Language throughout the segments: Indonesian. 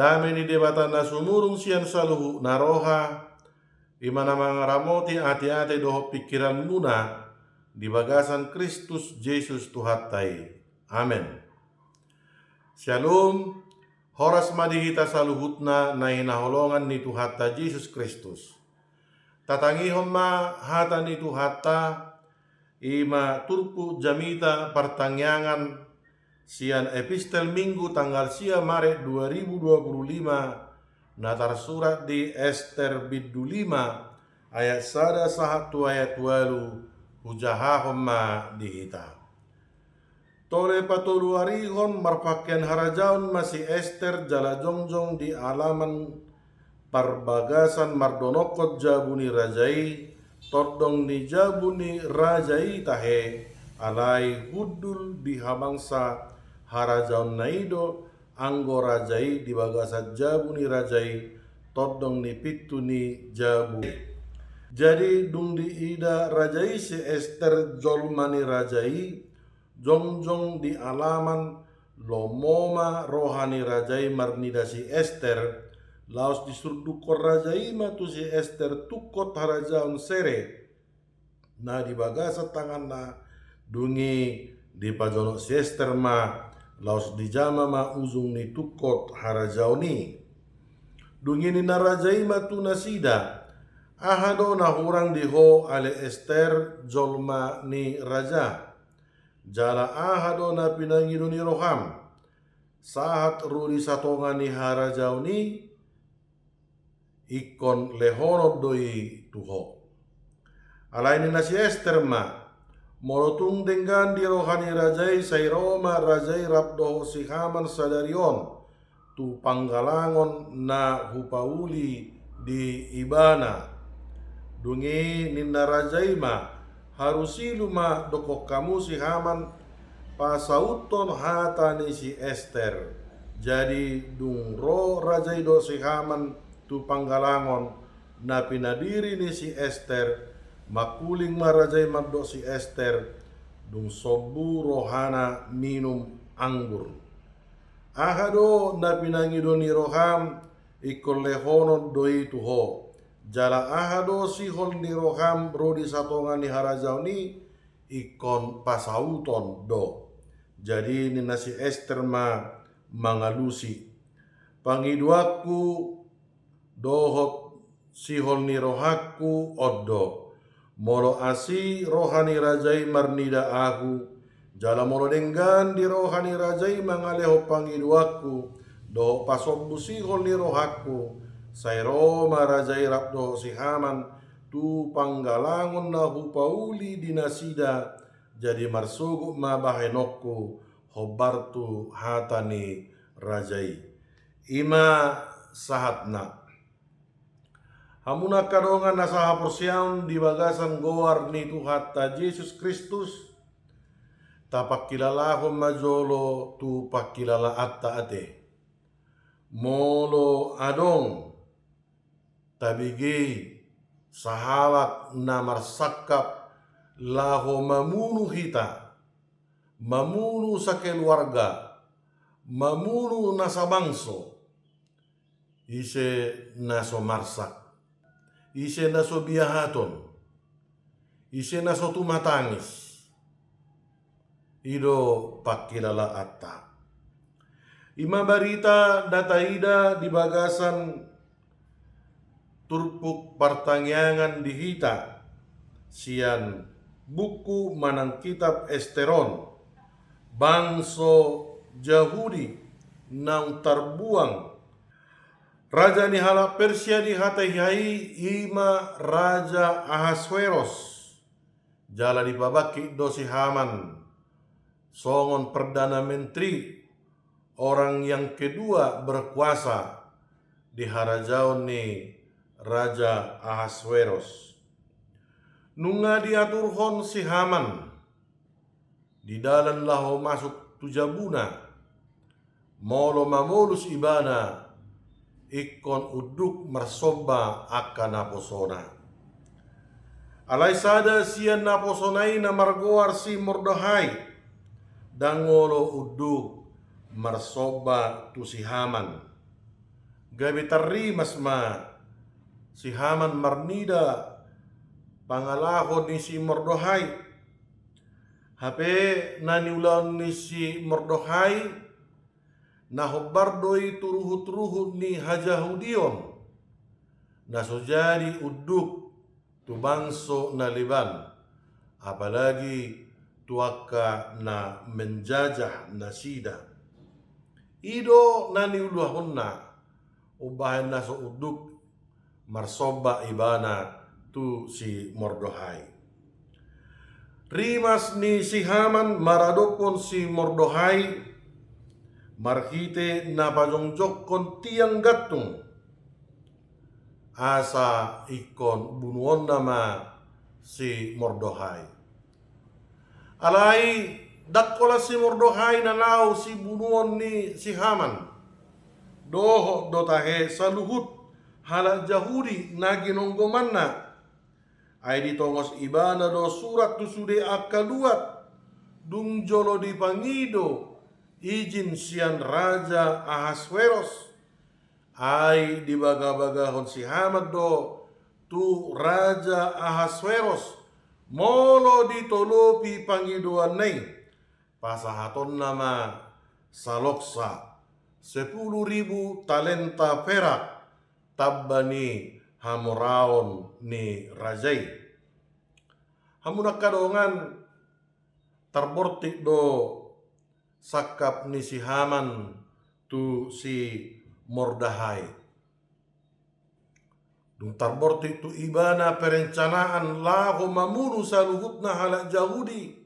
Dame ni debatan na sumurung sian saluhu naroha imana mangaramoti ati-ati doho pikiran muna di bagasan Kristus Yesus Tuhattai. Amen. Shalom. Horas madihita saluhutna na hinaholongan ni Tuhatta Yesus Kristus. Tatangihon ma hata ni Tuhatta ima turpu jamita pertangyangan sian epistel Minggu tanggal sia Maret 2025 natar surat di Ester biddu 5 ayat 1 ayat 2 hujahahon ma dihita. Tole patolu arihon marpakian harajaun masih Ester jala jongjong di alaman parbagasan mardonokot jabuni rajai tordong di jabuni rajai tahe alai hudul di habangsa harajaun naido anggo rajai di bagasa jabuni rajai tordong ni pitu ni jabu. Jadi dung di ida rajai si Ester jolmani rajai jongjong di alaman lomoma rohani rajai marnida si Ester laos disurdukor rajai matu si Ester tukot harajaun sere na di bagasa tangan na dungi di pajono si Ester ma laos di jama ma ujung ni tukot harajauni dungi ni narajai matu nasida ahado na hurang diho ale Ester jolma ni raja jala ahado na pinangido ni roham saat ruri satonga ni harajauni ikon lehono doi tuho alaini nasi Ester ma molotung dengan di rohani rajai sairoma rajai rabdoho sihaman sadarion tu panggalangon na hupauli di ibana dungi ninna rajai ma harusilu ma dokok kamu sihaman pasauton hata ni si Ester jadi dung ro rajai do sihaman tu panggalangon na pinadiri ni si Ester makuling marajai magdo si Ester dung sobu rohana minum anggur ahado na pinangido ni roham ikon lehono doi tuho jala ahado sihol ni roham rodi satonga ni harajauni ikon pasauton do jadi ni nasi Ester ma mangalusi pangiduaku dohot sihol ni rohaku oddo molo asi rohani rajai marnida aku jala molo denggan di rohani rajai mangaleho pangiduaku do pasobu sihol ni rohaku sairoma rajai rabdo sihaman tu panggalangon na hupauli dinasida jadi marsugu ma bahenokku hobartu hatani rajai ima sahatna hamuna kadongan nasaha porsiaun di bagasan goar ni Tuhatta Yesus Kristus tapak kilalaho majolo tu pakilala atta ate molo adong tabigi sahalat na marsakap laho mamunu hita mamunu sa keluarga mamunu nasa bangso ise naso marsak ise naso biyahaton ise naso tumatangis ido pakilala atta ima barita dataida di bagasan turpuk pertangyangan dihita sian buku manang kitab Esteron bangso Yahudi nang terbuang raja ni hala Persia di hatayai ima raja Ahasveros jala di babaki dosi Haman songon perdana menteri orang yang kedua berkuasa di harajaon ni raja Ahasveros nunga diaturhon si Haman di dalan laho masuk tujabuna molo mamolus ibana ikon uduk marsoba akan naposona alai sada sian naposonai na margoar si Mordohai dangolo uduk marsoba tu si Haman gabi tarimas ma si Haman marnida pangalahon ni si Mordohay. Hape naniulan ni si Mordohay nahobardoy turuhut-ruhut ni Hajahudion na sujari uduk tu bangso na Liban, apalagi tuaka na menjajah na sida. Ido naniulahon na ubahan na so uduk marsoba ibana tu si Mordohay. Rimas ni si Haman maradopon si Mordohay marhite na pajongjok kon tiang gatung asa ikon bunuon nama si Mordohay. Alai dakkola si Mordohay na nao si bunuon ni si Haman. Doho dotahe saluhut hala Jahudi na ginonggoman na ay ditongos ibana do surat tu sude akaluat dung jolo di pangido izin sian Raja Ahasveros ay dibaga-bagahon si Haman do tu Raja Ahasveros molo ditolopi pangiduan nai pasahaton nama saloksa 10.000 talenta perak tabbani hamoraon ni Rajai. Hamunak kadongan tarbortik do sakap ni si Haman tu si Mordohay. Dung tarbortik tu ibana perencanaan laho mamunu saluhut na halak Jahudi.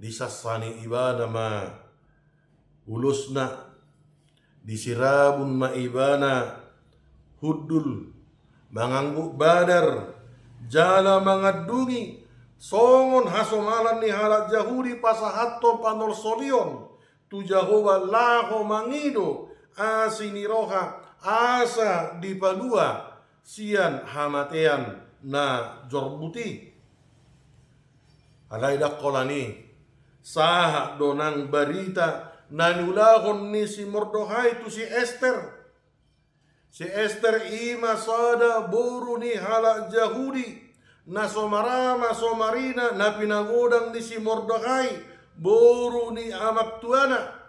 Disasani ibana ma ulusna disirabun ma ibana hudul mangangguk badar jala mangadungi songon hasomalan ni halak Jahudi pasahatto panol solion tu Jahowa laho mangido asiniroha asa dipalua sian hamatean na jorbuti. Alai dakkolani saha donang barita nanulahon ni si Mordohay tu si Ester. Si Ester ima sada boru ni halak Jahudi na somarama somarina na pinangodang ni si Mordohay boru ni amak tuana.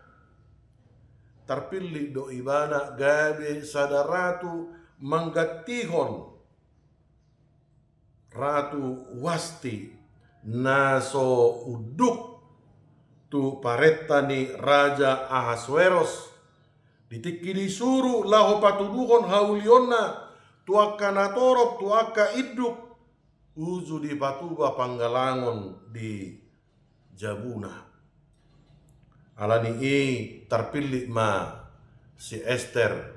Terpilih do ibana gabe sada ratu manggatihon Ratu Wasti naso uduk tu paretta ni Raja Ahasveros ditiki disuruh laho patuduhon haulionna tuaka natorop tuaka iduk uzu di patuba panggalangon di Jabuna. Alani i terpilih ma si Ester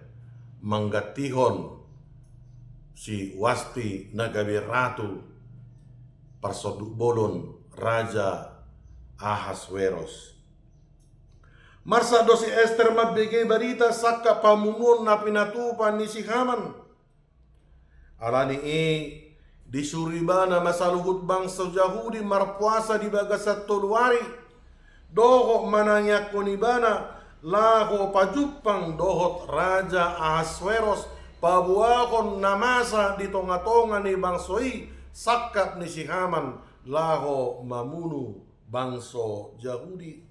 manggatihon si Wasti nagabe ratu persoduk bolon Raja Ahasveros. Marsa dosi Ester mabege barita saka pamunun na pinatupan ni si Haman. Alani disuribana masaluhut bangsa Yahudi marpuasa di bagasat toluari. Doho mananya konibana laho pajupang dohot Raja Ahasveros pabuakon namasa di tonga-tonga ni bangsoi sakap ni si Haman laho mamunu bangso Yahudi.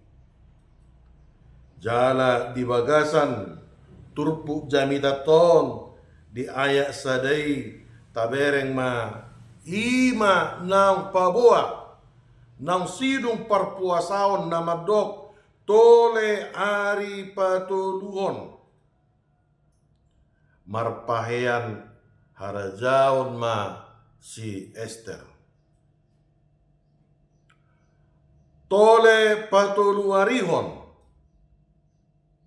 Jala di bagasan turpuk jamitaton di ayat sadai tabereng ma ima nang paboa nang sidung parpuasaon namadok tole ari patuluhon marpahean harajaon ma si Ester. Tole patuluarihon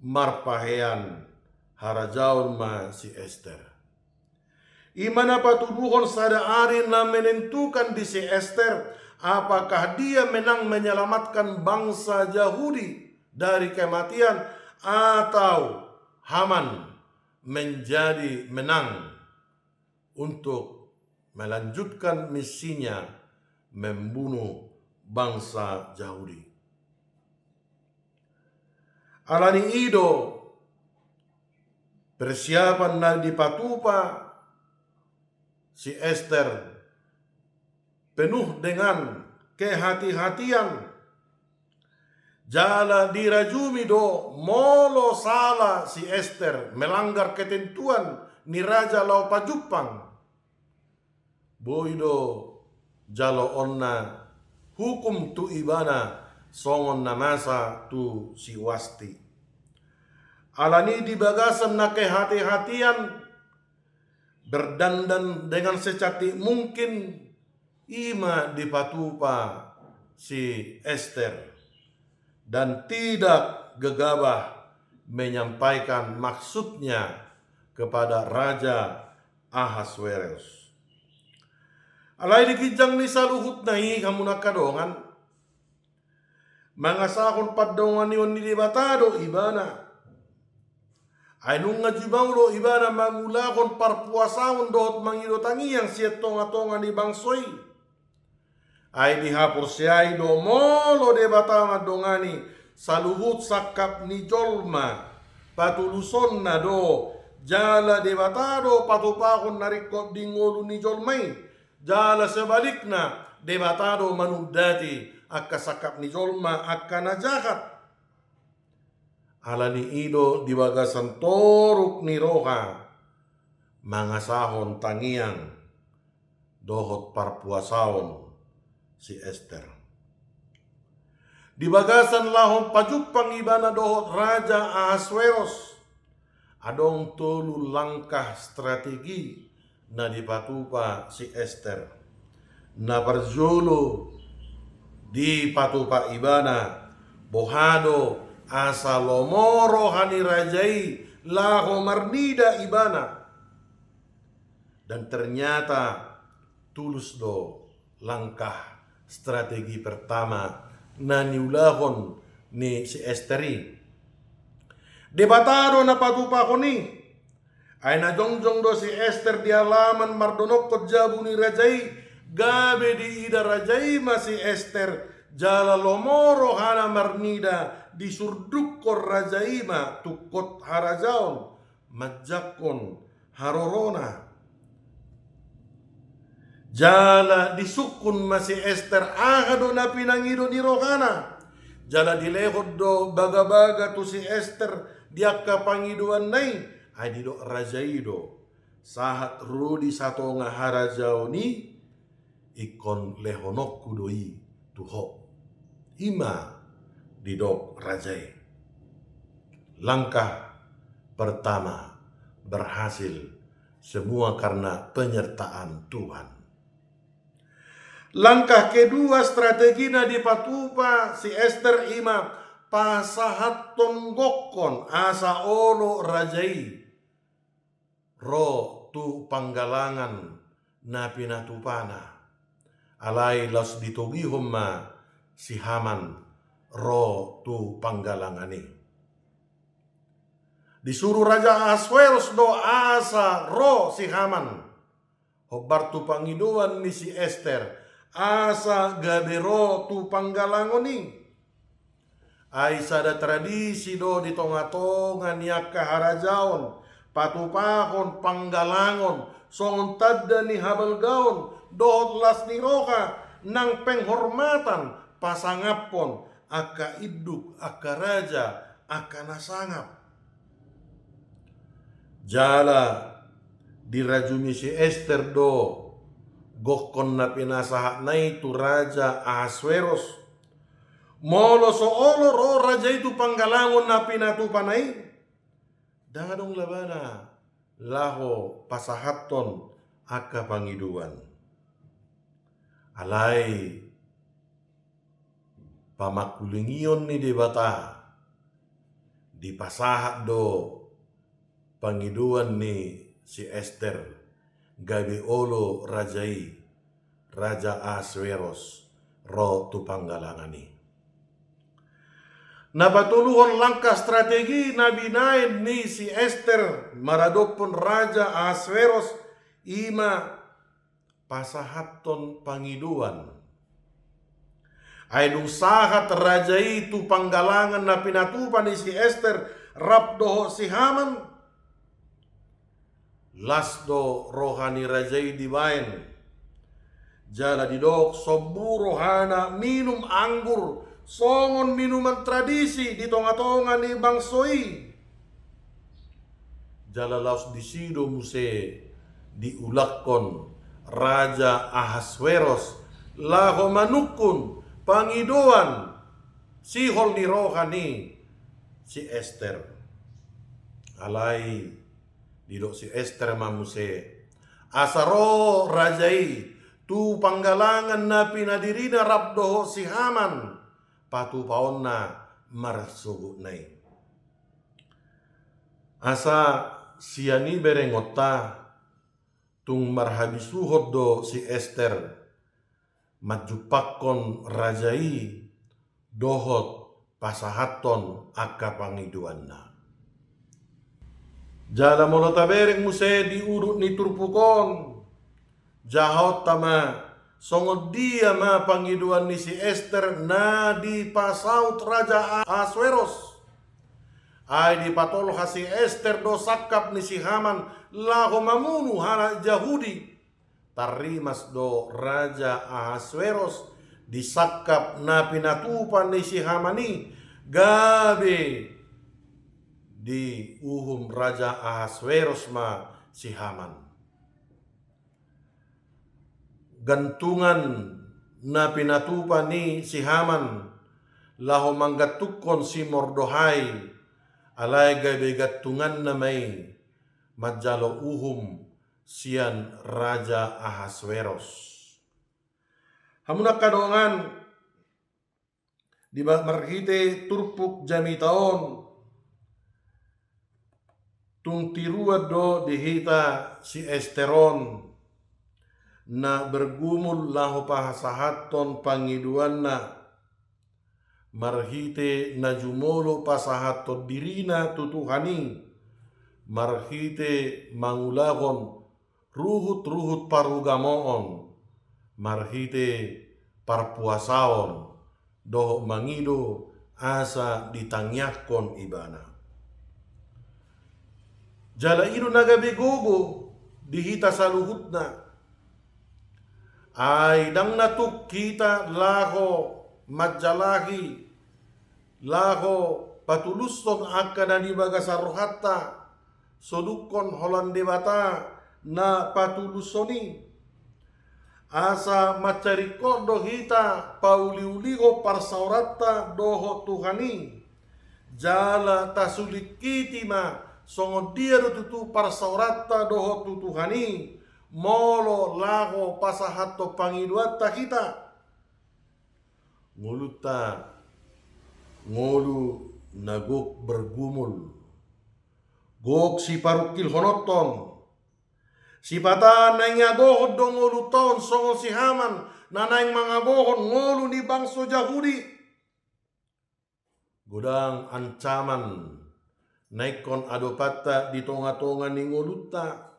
marpahean harajaon ma si Ester. Imana patuduhon sada ari na menentukan di si Ester apakah dia menang menyelamatkan bangsa Yahudi dari kematian atau Haman menjadi menang untuk melanjutkan misinya membunuh bangsa Yahudi. Alani ido persiapan na dipatupa si Ester penuh dengan kehati-hatian. Jala dirajumi do molo salah si Ester melanggar ketentuan ni Raja Lau Pajupang. Boido jalo onna hukum tu ibana songon namasa tu si Wasti. Alani di bagasan na kehati-hatian berdandan dengan secati mungkin ima dipatupa si Ester dan tidak gegabah menyampaikan maksudnya kepada Raja Ahasweros. Alai dikijang ni saluhut nahi kamu nakadongan mangasakon padongan ni dibatado ibana. Ainung ngajibaulo ibana mangulakon parpuasaon dohot mangidotangi yang siya tonga-tonga ni bangsoi. Ay dihapur siyay do molo de batama dongani saluhut sakap ni jolma patuluson na do jala de batado patupakon narikot dingolu ni jolmay jala sebalikna de batado manudati akka sakap ni jolma akka najakat. Alani ido di bagasan toruk ni roha mangasahon tangiang dohot parpuasaon si Ester. Di bagasan lahon pajupang ibana dohot Raja Ahasweros adong tolu langkah strategi na dipatupa si Ester na parjolo di patupa ibana bohado asa lomoro hani rajai laho marnida ibana. Dan ternyata tulus do langkah strategi pertama na niulahon ni si Esteri. Debatado na patupa ko ni ay najongjong do si Ester di alaman mardonok kot jabu ni rajai gabe di ida rajai masih Ester jala lomoro hana marnida disurduk kor rajaima tukot harajaon majakon harorona. Jala disukun masih Ester agado na pinangido ni rohana. Jala dilehod do baga-baga tu si Ester diakka pangiduan nai ay dido rajaido sahat rudi sato nga harajao ni ikon lehonok kudoi tuho ima didok rajai. Langkah pertama berhasil semua karena penyertaan Tuhan. Langkah kedua strategi na dipatupa si Ester ima pasahat tonggokon asa olo rajai ro tu panggalangan na pinatupana alai las ditugihom ma si Haman ro tu panggalangani. Disuruh Raja Ahasweros do asa ro si Haman hobar tu pangiduan ni si Ester asa gabero tu panggalangoni. Ay sada tradisi do di tonga-tonga niya kaharajaon patupakon panggalangon songon tadda ni habalgaon dohot las ni roka nang penghormatan pasangapon aka iduk aka raja aka nasangap. Jala dirajumi si Ester do gokon na pinasahat na itu Raja Ahasweros molo so olo ro raja itu panggalangon na pinatupanay dangadong labana laho pasahaton aka pangiduan alay pamakulingion ni debata di pasahat do pangiduan ni si Ester gabi olo rajai Raja Ahasweros ro tu panggalangani. Napatuluhon langkah strategi nabinain ni si Ester maradopon Raja Ahasweros ima pasahaton pangiduan. Ay nung sahat rajai tu panggalangan na pinatupan ni si Ester rapdoho si Haman lasdo rohani rajai dibain. Jala didok sobu rohana minum anggur, songon minuman tradisi di tonga-tonga ni bangsoi. Jala laos disido muse diulakon Raja Ahasveros laho manukun pangidoan sihol ni rohani si Ester. Alai didok si Ester mamuse asaro rajai tu panggalangan na pinadirina rabdoho si Haman patu paonna marasugut nai. Asa siani berengota tung marhabisuhod do si Ester majupakon rajai dohot pasahaton akka pangiduanna. Jala molota bereng muse diurut ni turpukon jahot tama songod dia ma pangiduan ni si Ester na di pasaut Raja Ahasveros. Ay di patol si Ester do sakap ni si Haman laho mamunu hana Yahudi. Tarimas do Raja Ahasveros disakap na pinatupan ni si Hamani gabe di uhum Raja Ahasveros ma si Haman. Gantungan na pinatupan ni si Haman laho manggatukon si Mordohai alay gabe gatungan na may majalo uhum sian Raja Ahasveros. Hamunak kadongan di marhite turpuk jami taon tung tiruad do dihita si Esteron na bergumul laho pasahaton pangiduan na marhite na jumolo pasahaton dirina tutuhani marhite mangulagon ruhut-ruhut parugamoon marhite parpuasaon doh mangido asa ditangyakon ibana. Jala ino nagabigogo dihita sa luhutna ay dang natuk kita laho majalahi laho patuluson akka na dibaga sa rohata sodukon holande bata na patulusoni asa macarikodo hita pauliuligo parsaurata doho Tuhani jala tasulit kitima songo dia do tutu parsaurata doho Tuhani molo laho pasahato pangiduata kita nguluta ngolu nagok bergumul gok si parukil honoton si pata na ngagohod do ngolu taon songo si Haman nanay mga gohon ngolu ni bangso Yahudi godang ancaman naikon adopata di tonga-tonga ni ngoluta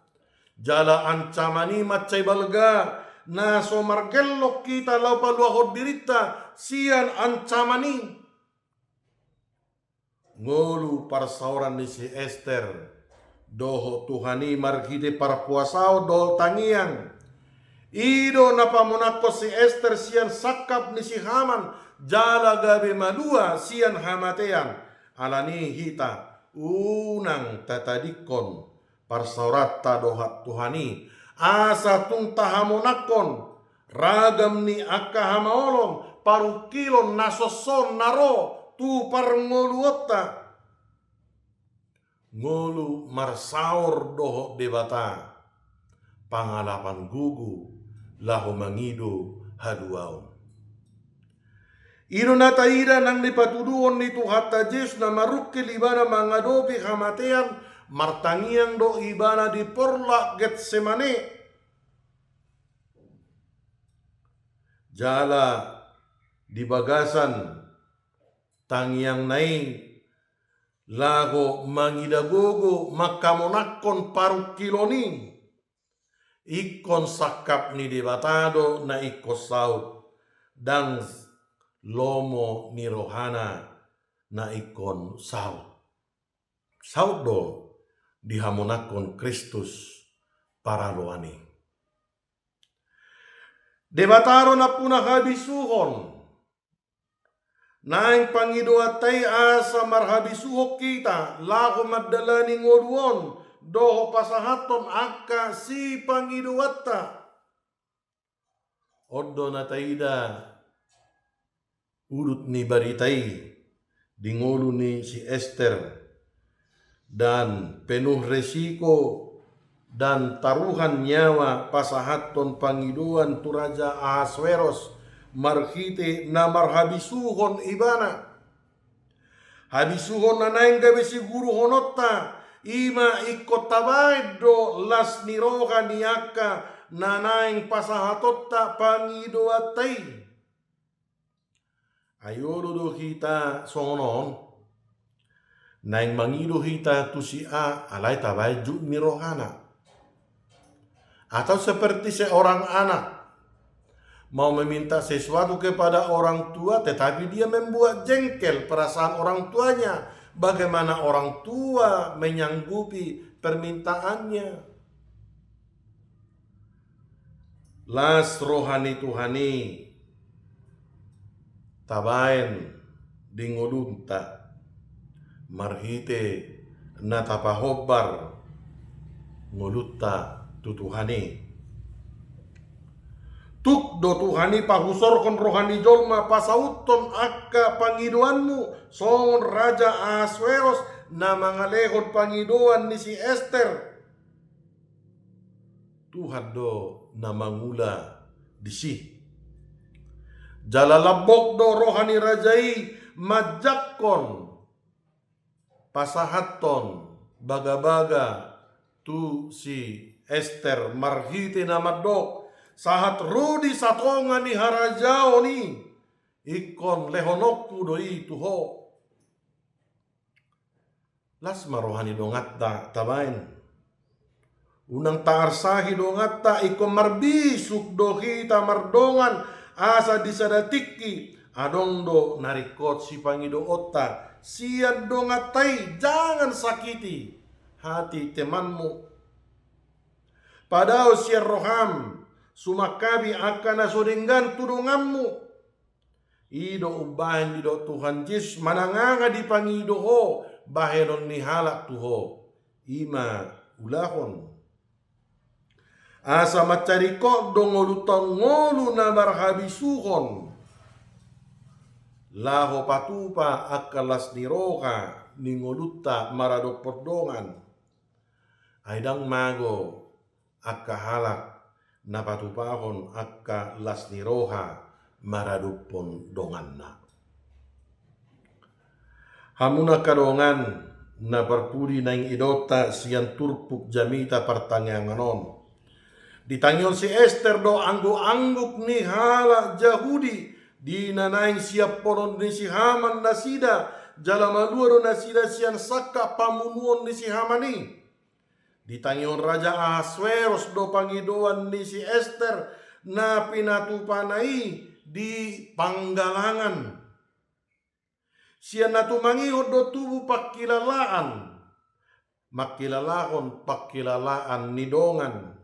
jala ancamani macay balga na somargelok kita lau paluahod dirita sian ancamani ngolu parsauran ni si Ester doho Tuhani marhide parpuasao dol tangian ido na pamunako si Ester sian sakap ni si Haman jala gabe malua sian hamatean alani hita unang tatadikon parsaurata dohat Tuhani asa tung tahamonakon ragam ni akka hamaolong parukilon nasoson naro tu parngoluota ngolu marsaur doho debata pangalapan gugu laho mangido haduaon ino nataira nang nipatuduon ni Tuhata Yesus na marukil ibana mangadobi hamatean martangiang do ibana di porla Getsemane jala di bagasan tangiang naing lago mangidagogo makamonakon parukiloni ikon sakap ni debatado na ikos saud dan lomo ni rohana na ikon saud do dihamonakon Kristus para loani. Debataro na puna habisuhon. Naing pangidoatay asa marhabisuhok kita, lako madalani ngoduon, doho pasahaton akka si pangidoata. Oddo na taida urut ni baritay, dingolo ni si Esther, dan penuh resiko dan taruhan nyawa pasahaton pangiduan tu Raja Ahasveros marhite na marhabisuhon ibana. Habisuhon na naing gabi siguro honotta ima ikotabaid do las niroha niyaka na naing pasahatotta pangiduatay. Ayolo do kita songonon naing mangido hita tu si A alay tabay juk nirohana. Atau seperti seorang anak mau meminta sesuatu kepada orang tua tetapi dia membuat jengkel perasaan orang tuanya. Bagaimana orang tua menyanggupi permintaannya? Las rohani Tuhani tabaen dingolunta marhite natapahobar ngolutta tutuhani. Tuk do Tuhani pahusorkon rohani jolma pasauton akka pangidoanmu songon Raja Ahasveros na mangalehon pangidoan ni si Esther. Tuhan do na mangula disi. Jalalabok do rohani rajai majakkon pasahaton baga-baga tu si Esther marhite namadok sahat rudi satonga ni harajao ni ikon lehonokku doi tuho. Las marohani dongatta tabain unang taarsahi dongatta ikon marbisuk do kita mardongan asa disadatiki adong do narikot si pangido otta sian dongatai jangan sakiti hati temanmu. Padahal siar roham sumakabi akan asodenggan tudunganmu. Ido ubahan dido Tuhan Yesus mananganga di pangido ho bahenon ni halak tuho ima ulahon. Asa macariko dongolutang ngolu na barhabisuhon. Laho patupa akalas niroka ningolutta maradok perdongan. Aidang mago akka halak napatupahon akka las niroha maradupon donganna. Hamuna kadongan na perpudi naing idota sian turpuk jamita pertanyanganon. Ditangyon si Esther do angguk-angguk ni hala Jahudi di nanaing siap ponon ni si Haman nasida jalamalua do nasida sian saka pamunuon ni si Hamani. Ditangyon Raja Ahasveros do pangidoan ni si Esther na pinatupanai di panggalangan. Siya natumangihod do tubuh pakilalaan. Makilalahon pakilalaan ni dongan.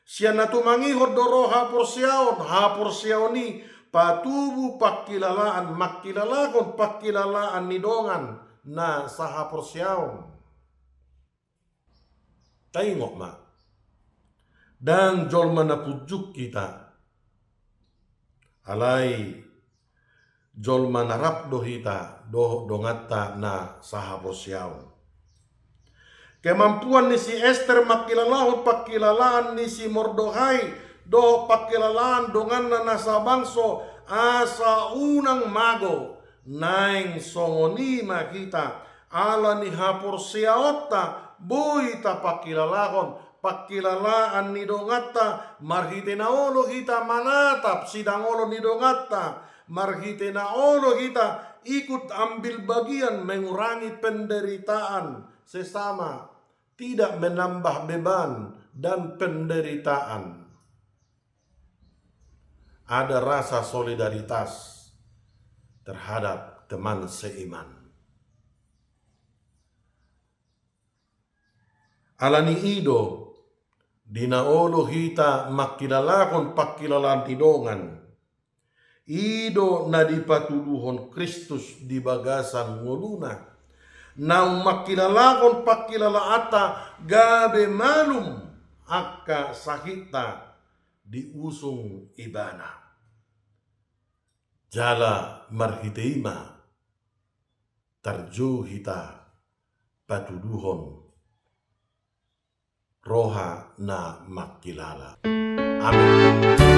Siya natumangihod do roh hapursiaon ni patubuh pakilalaan. Makilalahon pakilalaan ni dongan na sa hapursiaon. Tengok mak. Dan jolma na pujuk kita. Alai jolma narap dohita dongatta na sahaposiaw. Kemampuan ni si Esther makilalahon pakilalaan ni si Mordokhai do pakilalaan dongan na nasa bangso asa unang mago naing songoni makita ala ni haporsiaotta boy ta pakilalaan ni dongatta marhite na olo hita manatap sidangolo ni dongatta marhite na olo hita ikut ambil bagian mengurangi penderitaan sesama, tidak menambah beban dan penderitaan. Ada rasa solidaritas terhadap teman seiman. Alani ido dinaolo hita makilalakon pakilalan tidongan. Ido na dipatuluhon Kristus di bagasan ngoluna. Nang makilalakon pakilalaata gabe malum akka sakita di usung ibana. Jala marhiteima tarjo hita patuduhon roha na makilala. Amin.